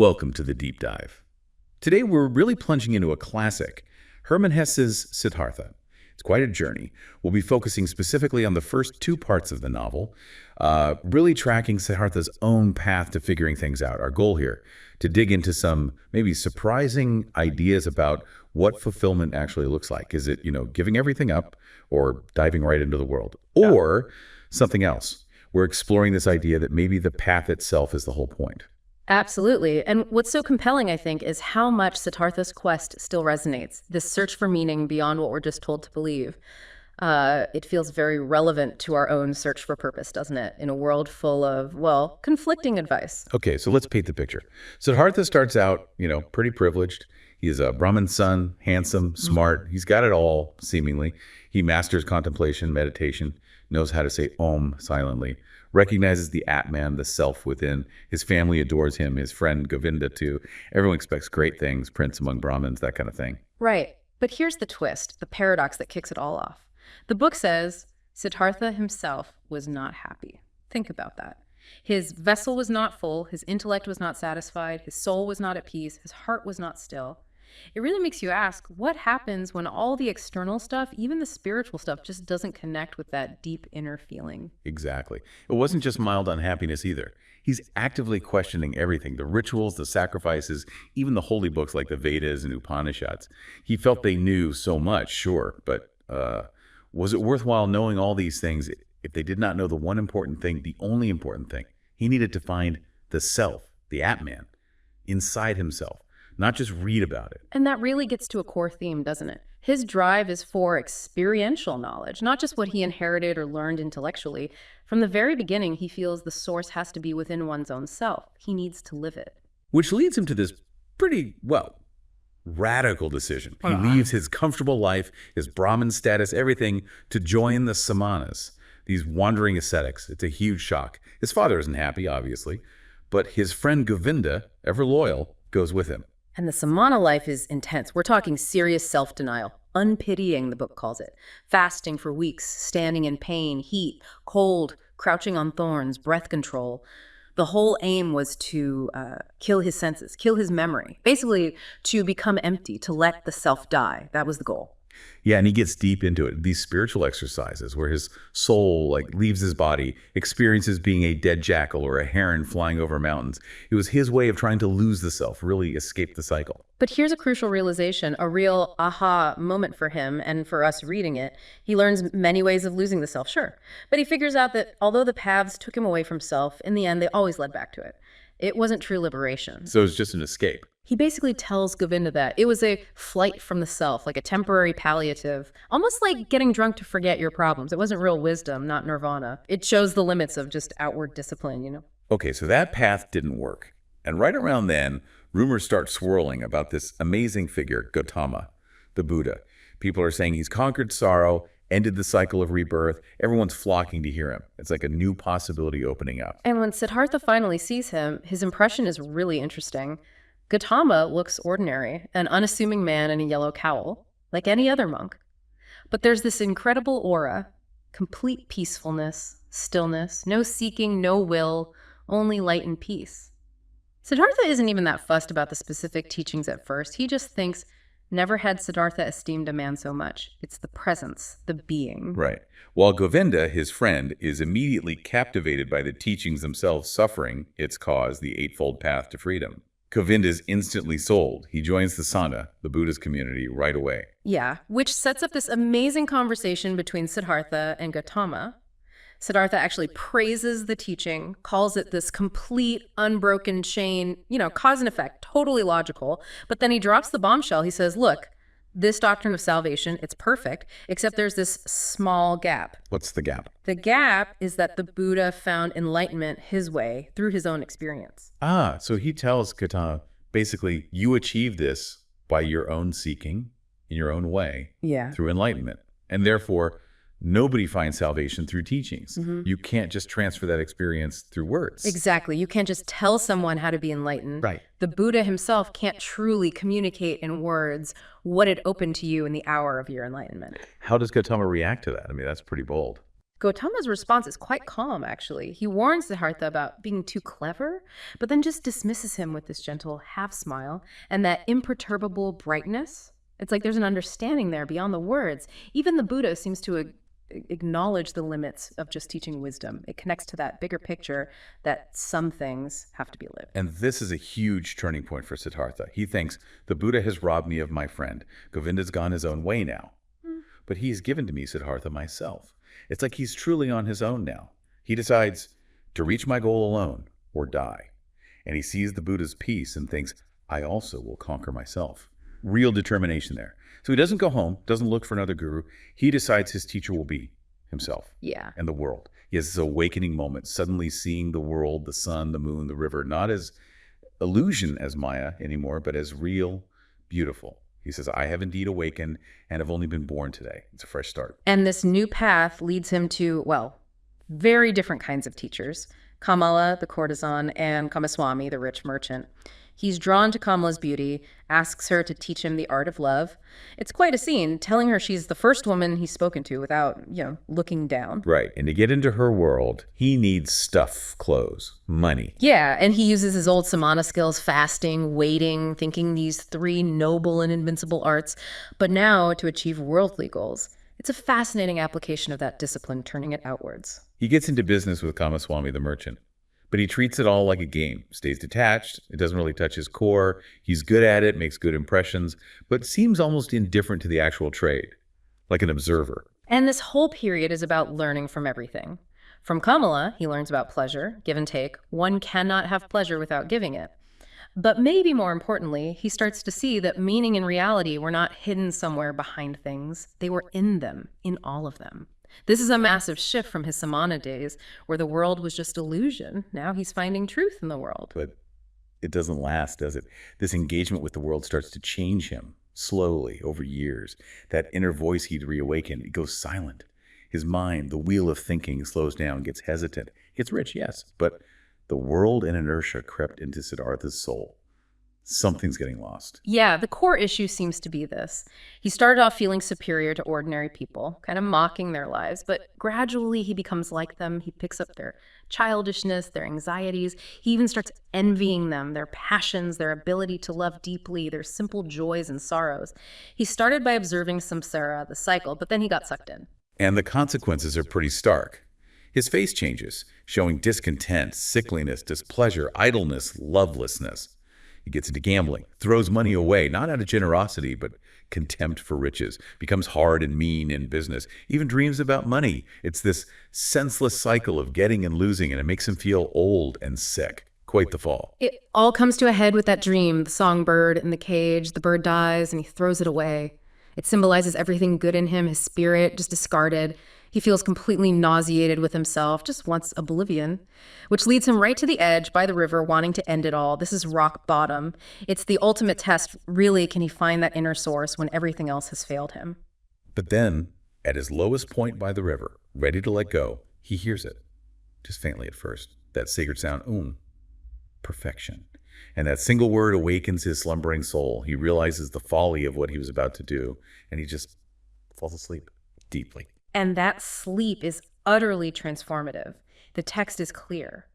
Welcome to the deep dive. Today we're really plunging into a classic, Hermann Hesse's Siddhartha. It's quite a journey. We'll be focusing specifically on the first two parts of the novel, really tracking Siddhartha's own path to figuring things out. Our goal here, to dig into some maybe surprising ideas about what fulfillment actually looks like. Is it, giving everything up or diving right into the world? Or something else? We're exploring this idea that maybe the path itself is the whole point. Absolutely. And what's so compelling, I think, is how much Siddhartha's quest still resonates. This search for meaning beyond what we're just told to believe. It feels very relevant to our own search for purpose, doesn't it? In a world full of, conflicting advice. Okay, so let's paint the picture. Siddhartha starts out, pretty privileged. He is a Brahmin's son, handsome, smart. He's got it all, seemingly. He masters contemplation, meditation, knows how to say Om silently, recognizes the Atman, the self within. His family adores him, his friend Govinda too. Everyone expects great things, prince among Brahmins, that kind of thing. Right. But here's the twist, the paradox that kicks it all off. The book says Siddhartha himself was not happy. Think about that. His vessel was not full, his intellect was not satisfied, his soul was not at peace, his heart was not still. It really makes you ask, what happens when all the external stuff, even the spiritual stuff, just doesn't connect with that deep inner feeling? Exactly. It wasn't just mild unhappiness either. He's actively questioning everything, the rituals, the sacrifices, even the holy books like the Vedas and Upanishads. He felt they knew so much, sure, but was it worthwhile knowing all these things if they did not know the one important thing, the only important thing? He needed to find the self, the Atman, inside himself. Not just read about it. And that really gets to a core theme, doesn't it? His drive is for experiential knowledge, not just what he inherited or learned intellectually. From the very beginning, he feels the source has to be within one's own self. He needs to live it. Which leads him to this pretty, radical decision. He leaves his comfortable life, his Brahmin status, everything, to join the samanas, these wandering ascetics. It's a huge shock. His father isn't happy, obviously, but his friend Govinda, ever loyal, goes with him. And the samana life is intense. We're talking serious self-denial, unpitying, the book calls it. Fasting for weeks, standing in pain, heat, cold, crouching on thorns, breath control. The whole aim was to kill his senses, kill his memory. Basically, to become empty, to let the self die. That was the goal. Yeah, and he gets deep into it. These spiritual exercises where his soul leaves his body, experiences being a dead jackal or a heron flying over mountains. It was his way of trying to lose the self, really escape the cycle. But here's a crucial realization, a real aha moment for him and for us reading it. He learns many ways of losing the self, sure. But he figures out that although the paths took him away from self, in the end, they always led back to it. It wasn't true liberation. So it's just an escape. He basically tells Govinda that it was a flight from the self, like a temporary palliative, almost like getting drunk to forget your problems. It wasn't real wisdom, not nirvana. It shows the limits of just outward discipline, Okay, so that path didn't work. And right around then, rumors start swirling about this amazing figure, Gautama, the Buddha. People are saying he's conquered sorrow, ended the cycle of rebirth. Everyone's flocking to hear him. It's like a new possibility opening up. And when Siddhartha finally sees him, his impression is really interesting. Gautama looks ordinary, an unassuming man in a yellow cowl, like any other monk. But there's this incredible aura, complete peacefulness, stillness, no seeking, no will, only light and peace. Siddhartha isn't even that fussed about the specific teachings at first. He just thinks, never had Siddhartha esteemed a man so much. It's the presence, the being. Right. While Govinda, his friend, is immediately captivated by the teachings themselves, suffering its cause, the Eightfold Path to Freedom. Govinda is instantly sold. He joins the Sangha, the Buddhist community, right away. Yeah, which sets up this amazing conversation between Siddhartha and Gautama. Siddhartha actually praises the teaching, calls it this complete, unbroken chain, cause and effect, totally logical. But then he drops the bombshell. He says, look, this doctrine of salvation, it's perfect, except there's this small gap. What's the gap? The gap is that the Buddha found enlightenment his way through his own experience. So he tells Gautama, basically, you achieve this by your own seeking, in your own way, through enlightenment. And therefore, nobody finds salvation through teachings. You can't just transfer that experience through words. Exactly. You can't just tell someone how to be enlightened. Right. The Buddha himself can't truly communicate in words what had opened to you in the hour of your enlightenment. How does Gautama react to that? I mean, that's pretty bold. Gautama's response is quite calm, actually. He warns Siddhartha about being too clever, but then just dismisses him with this gentle half smile and that imperturbable brightness. It's like there's an understanding there beyond the words. Even the Buddha seems to acknowledge the limits of just teaching wisdom. It connects to that bigger picture that some things have to be lived. And this is a huge turning point for Siddhartha. He thinks, the Buddha has robbed me of my friend. Govinda's gone his own way now. But he's given to me, Siddhartha, myself. It's like he's truly on his own now. He decides to reach my goal alone or die. And he sees the Buddha's peace and thinks, I also will conquer myself. Real determination there. So he doesn't go home, doesn't look for another guru. He decides his teacher will be himself. Yeah. And the world. He has this awakening moment, suddenly seeing the world, the sun, the moon, the river, not as illusion as Maya anymore, but as real, beautiful. He says, I have indeed awakened and have only been born today. It's a fresh start. And this new path leads him to, well, very different kinds of teachers. Kamala, the courtesan, and Kamaswami, the rich merchant. He's drawn to Kamala's beauty, asks her to teach him the art of love. It's quite a scene, telling her she's the first woman he's spoken to without, looking down. Right. And to get into her world, he needs stuff, clothes, money. Yeah, and he uses his old samana skills, fasting, waiting, thinking these three noble and invincible arts, but now to achieve worldly goals. It's a fascinating application of that discipline, turning it outwards. He gets into business with Kamaswami the merchant, but he treats it all like a game, stays detached, it doesn't really touch his core, he's good at it, makes good impressions, but seems almost indifferent to the actual trade, like an observer. And this whole period is about learning from everything. From Kamala, he learns about pleasure, give and take. One cannot have pleasure without giving it. But maybe more importantly, he starts to see that meaning and reality were not hidden somewhere behind things. They were in them, in all of them. This is a massive shift from his samana days, where the world was just illusion. Now he's finding truth in the world. But it doesn't last, does it? This engagement with the world starts to change him, slowly, over years. That inner voice he'd reawakened, it goes silent. His mind, the wheel of thinking, slows down, gets hesitant. Gets rich, yes, but the world and inertia crept into Siddhartha's soul. Something's getting lost. Yeah, the core issue seems to be this. He started off feeling superior to ordinary people, kind of mocking their lives, but gradually he becomes like them. He picks up their childishness, their anxieties. He even starts envying them, their passions, their ability to love deeply, their simple joys and sorrows. He started by observing samsara, the cycle, but then he got sucked in. And the consequences are pretty stark. His face changes, showing discontent, sickliness, displeasure, idleness, lovelessness. He gets into gambling, throws money away, not out of generosity, but contempt for riches, becomes hard and mean in business, even dreams about money. It's this senseless cycle of getting and losing, and it makes him feel old and sick. Quite the fall. It all comes to a head with that dream, the songbird in the cage. The bird dies and he throws it away. It symbolizes everything good in him, his spirit, just discarded. He feels completely nauseated with himself, just wants oblivion, which leads him right to the edge by the river, wanting to end it all. This is rock bottom. It's the ultimate test. Really, can he find that inner source when everything else has failed him? But then, at his lowest point by the river, ready to let go, he hears it, just faintly at first, that sacred sound, perfection. And that single word awakens his slumbering soul. He realizes the folly of what he was about to do, and he just falls asleep deeply. And that sleep is utterly transformative. The text is clear.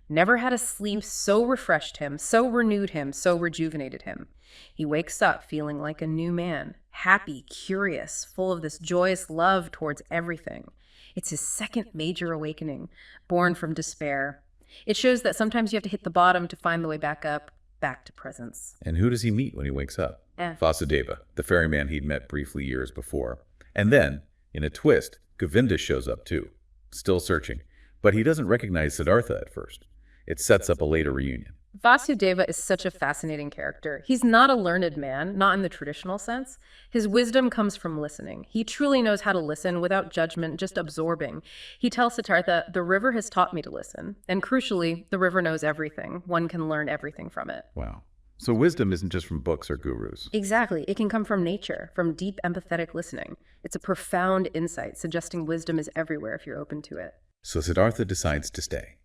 Never had a sleep so refreshed him, so renewed him, so rejuvenated him. He wakes up feeling like a new man, happy, curious, full of this joyous love towards everything. It's his second major awakening, born from despair. It shows that sometimes you have to hit the bottom to find the way back up, back to presence. And who does he meet when he wakes up? Vasudeva, the ferryman he'd met briefly years before. And then, in a twist, Govinda shows up too, still searching. But he doesn't recognize Siddhartha at first. It sets up a later reunion. Vasudeva is such a fascinating character. He's not a learned man, not in the traditional sense. His wisdom comes from listening. He truly knows how to listen without judgment, just absorbing. He tells Siddhartha, the river has taught me to listen. And crucially, the river knows everything. One can learn everything from it. Wow. So wisdom isn't just from books or gurus. Exactly. It can come from nature, from deep empathetic listening. It's a profound insight, suggesting wisdom is everywhere if you're open to it. So Siddhartha decides to stay,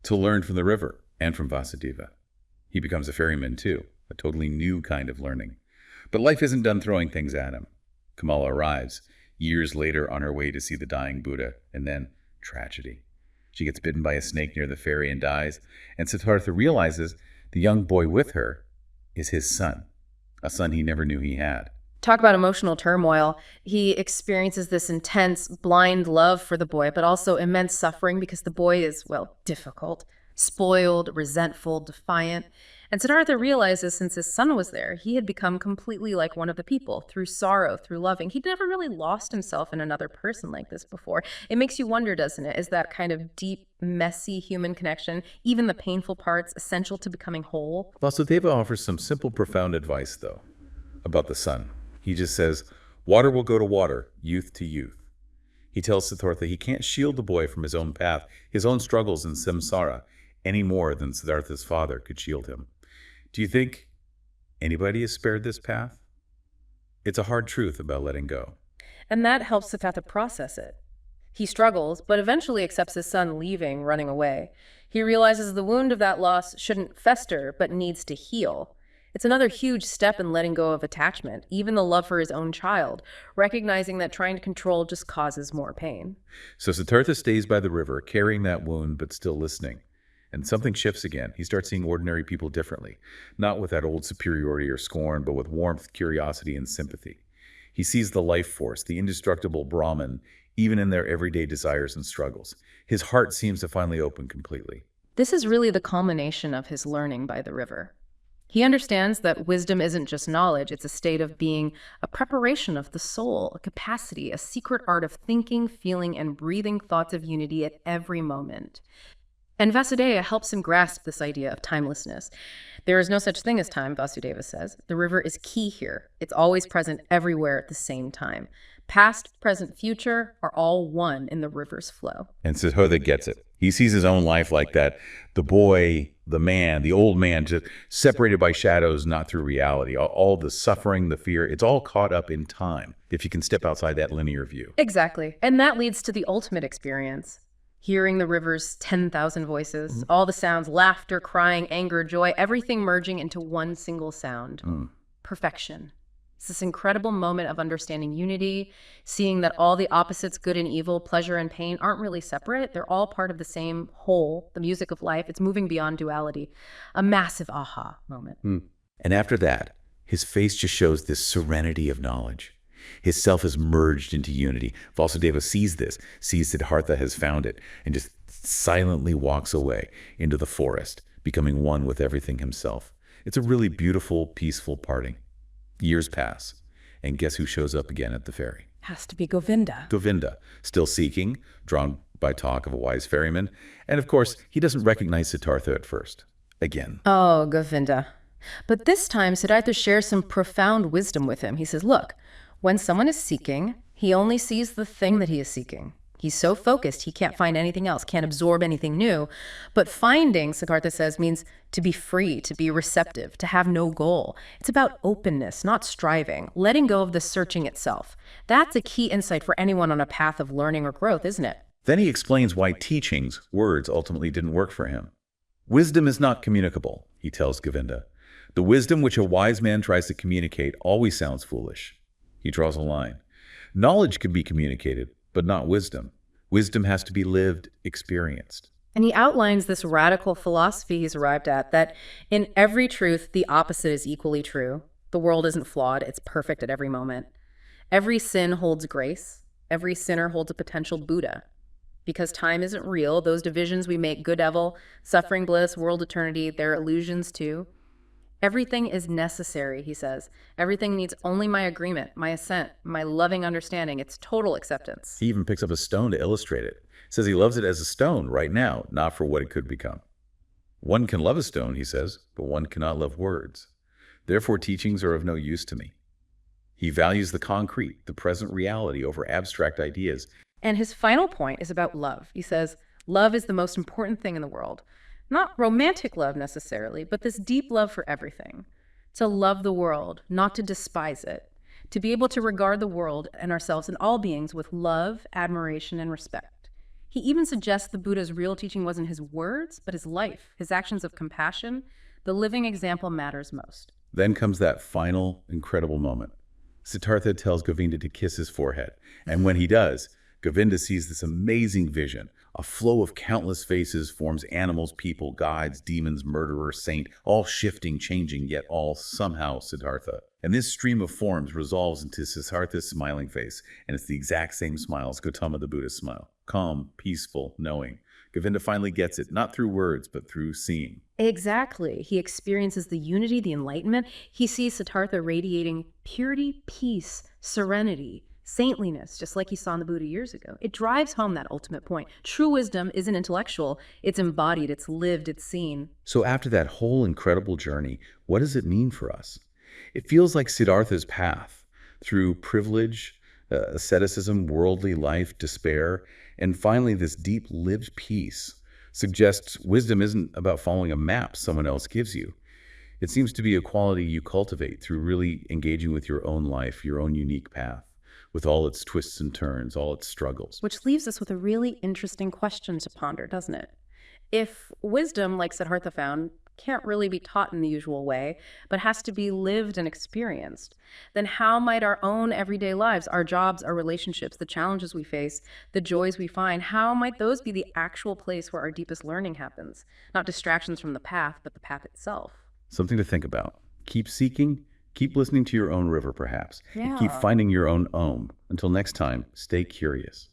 to learn from the river and from Vasudeva. He becomes a ferryman too, a totally new kind of learning. But life isn't done throwing things at him. Kamala arrives, years later on her way to see the dying Buddha, and then Tragedy. She gets bitten by a snake near the ferry and dies, and Siddhartha realizes the young boy with her is his son, a son he never knew he had. Talk about emotional turmoil. He experiences this intense, blind love for the boy, but also immense suffering because the boy is, well, difficult, spoiled, resentful, defiant. And Siddhartha realizes since his son was there, he had become completely like one of the people, through sorrow, through loving. He'd never really lost himself in another person like this before. It makes you wonder, doesn't it? Is that kind of deep, messy human connection, even the painful parts, essential to becoming whole? Vasudeva offers some simple, profound advice, though, about the son. He just says, water will go to water, youth to youth. He tells Siddhartha he can't shield the boy from his own path, his own struggles in samsara, any more than Siddhartha's father could shield him. Do you think anybody is spared this path? It's a hard truth about letting go. And that helps Siddhartha process it. He struggles, but eventually accepts his son leaving, running away. He realizes the wound of that loss shouldn't fester, but needs to heal. It's another huge step in letting go of attachment, even the love for his own child, recognizing that trying to control just causes more pain. So Siddhartha stays by the river, carrying that wound, but still listening. And something shifts again. He starts seeing ordinary people differently, not with that old superiority or scorn, but with warmth, curiosity, and sympathy. He sees the life force, the indestructible Brahman, even in their everyday desires and struggles. His heart seems to finally open completely. This is really the culmination of his learning by the river. He understands that wisdom isn't just knowledge, it's a state of being, a preparation of the soul, a capacity, a secret art of thinking, feeling, and breathing thoughts of unity at every moment. And Vasudeva helps him grasp this idea of timelessness. There is no such thing as time, Vasudeva says. The river is key here. It's always present everywhere at the same time. Past, present, future are all one in the river's flow. And Siddhartha gets it. He sees his own life like that. The boy, the man, the old man, just separated by shadows, not through reality. All the suffering, the fear, it's all caught up in time, if you can step outside that linear view. Exactly. And that leads to the ultimate experience. Hearing the river's 10,000 voices, all the sounds, laughter, crying, anger, joy, everything merging into one single sound. Perfection. It's this incredible moment of understanding unity, seeing that all the opposites, good and evil, pleasure and pain, aren't really separate. They're all part of the same whole, the music of life. It's moving beyond duality. A massive aha moment. And after that, his face just shows this serenity of knowledge. His self is merged into unity. Vasudeva sees this, sees Siddhartha has found it, and just silently walks away into the forest, becoming one with everything himself. It's a really beautiful, peaceful parting. Years pass, and guess who shows up again at the ferry? Has to be Govinda. Govinda, still seeking, drawn by talk of a wise ferryman, and of course, he doesn't recognize Siddhartha at first. Again. Oh, Govinda. But this time, Siddhartha shares some profound wisdom with him. He says, look, when someone is seeking, he only sees the thing that he is seeking. He's so focused, he can't find anything else, can't absorb anything new. But finding, Siddhartha says, means to be free, to be receptive, to have no goal. It's about openness, not striving, letting go of the searching itself. That's a key insight for anyone on a path of learning or growth, isn't it? Then he explains why teachings, words, ultimately didn't work for him. Wisdom is not communicable, he tells Govinda. The wisdom which a wise man tries to communicate always sounds foolish. He draws a line. Knowledge can be communicated, but not wisdom. Wisdom has to be lived, experienced. And he outlines this radical philosophy he's arrived at, that in every truth, the opposite is equally true. The world isn't flawed, it's perfect at every moment. Every sin holds grace. Every sinner holds a potential Buddha. Because time isn't real, those divisions we make, good evil, suffering bliss, world eternity, they're illusions too. Everything is necessary, he says. Everything needs only my agreement, my assent, my loving understanding. It's total acceptance. He even picks up a stone to illustrate it. Says he loves it as a stone right now, not for what it could become. One can love a stone, he says, but one cannot love words. Therefore, teachings are of no use to me. He values the concrete, the present reality over abstract ideas. And his final point is about love. He says, love is the most important thing in the world. Not romantic love necessarily, but this deep love for everything. To love the world, not to despise it. To be able to regard the world and ourselves and all beings with love, admiration, and respect. He even suggests the Buddha's real teaching wasn't his words, but his life, his actions of compassion. The living example matters most. Then comes that final, incredible moment. Siddhartha tells Govinda to kiss his forehead, and when he does, Govinda sees this amazing vision. A flow of countless faces forms animals, people, gods, demons, murderer, saint, all shifting, changing, yet all somehow Siddhartha. And this stream of forms resolves into Siddhartha's smiling face, and it's the exact same smile as Gautama the Buddha's smile. Calm, peaceful, knowing. Govinda finally gets it, not through words, but through seeing. Exactly. He experiences the unity, the enlightenment. He sees Siddhartha radiating purity, peace, serenity, saintliness, just like he saw in the Buddha years ago. It drives home that ultimate point. True wisdom isn't intellectual, it's embodied, it's lived, it's seen. So after that whole incredible journey, what does it mean for us? It feels like Siddhartha's path through privilege, asceticism, worldly life, despair, and finally this deep lived peace suggests wisdom isn't about following a map someone else gives you. It seems to be a quality you cultivate through really engaging with your own life, your own unique path, with all its twists and turns, all its struggles. Which leaves us with a really interesting question to ponder, doesn't it? If wisdom, like Siddhartha found, can't really be taught in the usual way, but has to be lived and experienced, then how might our own everyday lives, our jobs, our relationships, the challenges we face, the joys we find, how might those be the actual place where our deepest learning happens? Not distractions from the path, but the path itself. Something to think about. Keep seeking, keep listening to your own river, perhaps, and keep Yeah. finding your own Om. Until next time, stay curious.